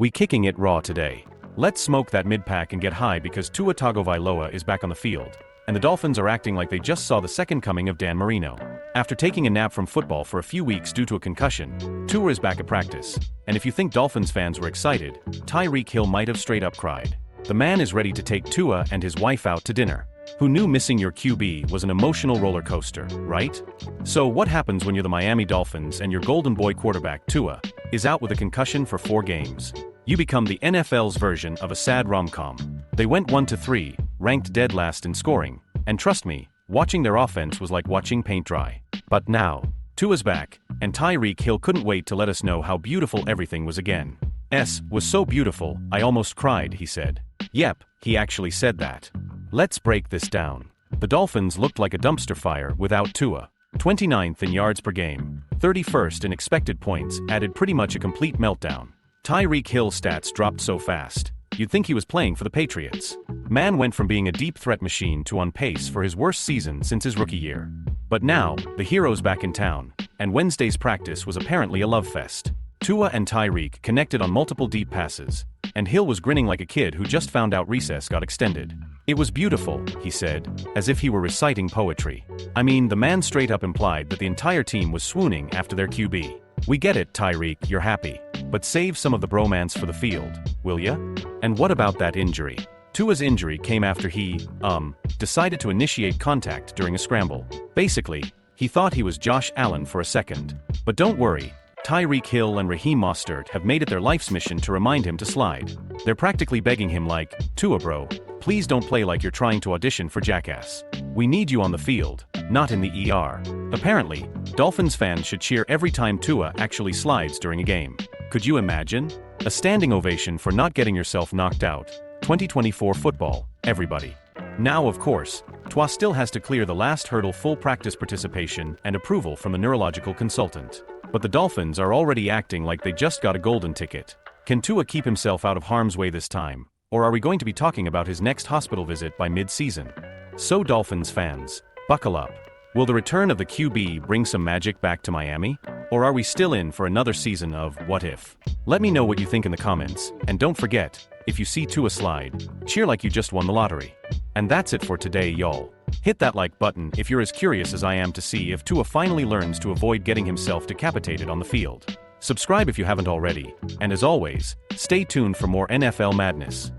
We kicking it raw today. Let's smoke that mid-pack and get high because Tua Tagovailoa is back on the field, and the Dolphins are acting like they just saw the second coming of Dan Marino. After taking a nap from football for a few weeks due to a concussion, Tua is back at practice, and if you think Dolphins fans were excited, Tyreek Hill might have straight up cried. The man is ready to take Tua and his wife out to dinner. Who knew missing your QB was an emotional roller coaster, right? So what happens when you're the Miami Dolphins and your golden boy quarterback, Tua, is out with a concussion for 4 games? You become the NFL's version of a sad rom-com. They went 1-3, ranked dead last in scoring, and trust me, watching their offense was like watching paint dry. But now, Tua's back, and Tyreek Hill couldn't wait to let us know how beautiful everything was again. Was so beautiful, I almost cried, he said. Yep, he actually said that. Let's break this down. The Dolphins looked like a dumpster fire without Tua. 29th in yards per game, 31st in expected points, added pretty much a complete meltdown. Tyreek Hill's stats dropped so fast, you'd think he was playing for the Patriots. Man went from being a deep threat machine to on pace for his worst season since his rookie year. But now, the hero's back in town, and Wednesday's practice was apparently a love fest. Tua and Tyreek connected on multiple deep passes, and Hill was grinning like a kid who just found out recess got extended. It was beautiful, he said, as if he were reciting poetry. I mean, the man straight up implied that the entire team was swooning after their QB. We get it, Tyreek, you're happy. But save some of the bromance for the field, will ya? And what about that injury? Tua's injury came after he, decided to initiate contact during a scramble. Basically, he thought he was Josh Allen for a second. But don't worry, Tyreek Hill and Raheem Mostert have made it their life's mission to remind him to slide. They're practically begging him like, Tua bro, please don't play like you're trying to audition for Jackass. We need you on the field, not in the ER. Apparently, Dolphins fans should cheer every time Tua actually slides during a game. Could you imagine? A standing ovation for not getting yourself knocked out. 2024 football, everybody. Now of course, Tua still has to clear the last hurdle: full practice participation and approval from the neurological consultant. But the Dolphins are already acting like they just got a golden ticket. Can Tua keep himself out of harm's way this time? Or are we going to be talking about his next hospital visit by mid-season? So Dolphins fans, buckle up. Will the return of the QB bring some magic back to Miami? Or are we still in for another season of what if? Let me know what you think in the comments, and don't forget, if you see Tua slide, cheer like you just won the lottery. And that's it for today, y'all. Hit that like button if you're as curious as I am to see if Tua finally learns to avoid getting himself decapitated on the field. Subscribe if you haven't already, and as always, stay tuned for more NFL madness.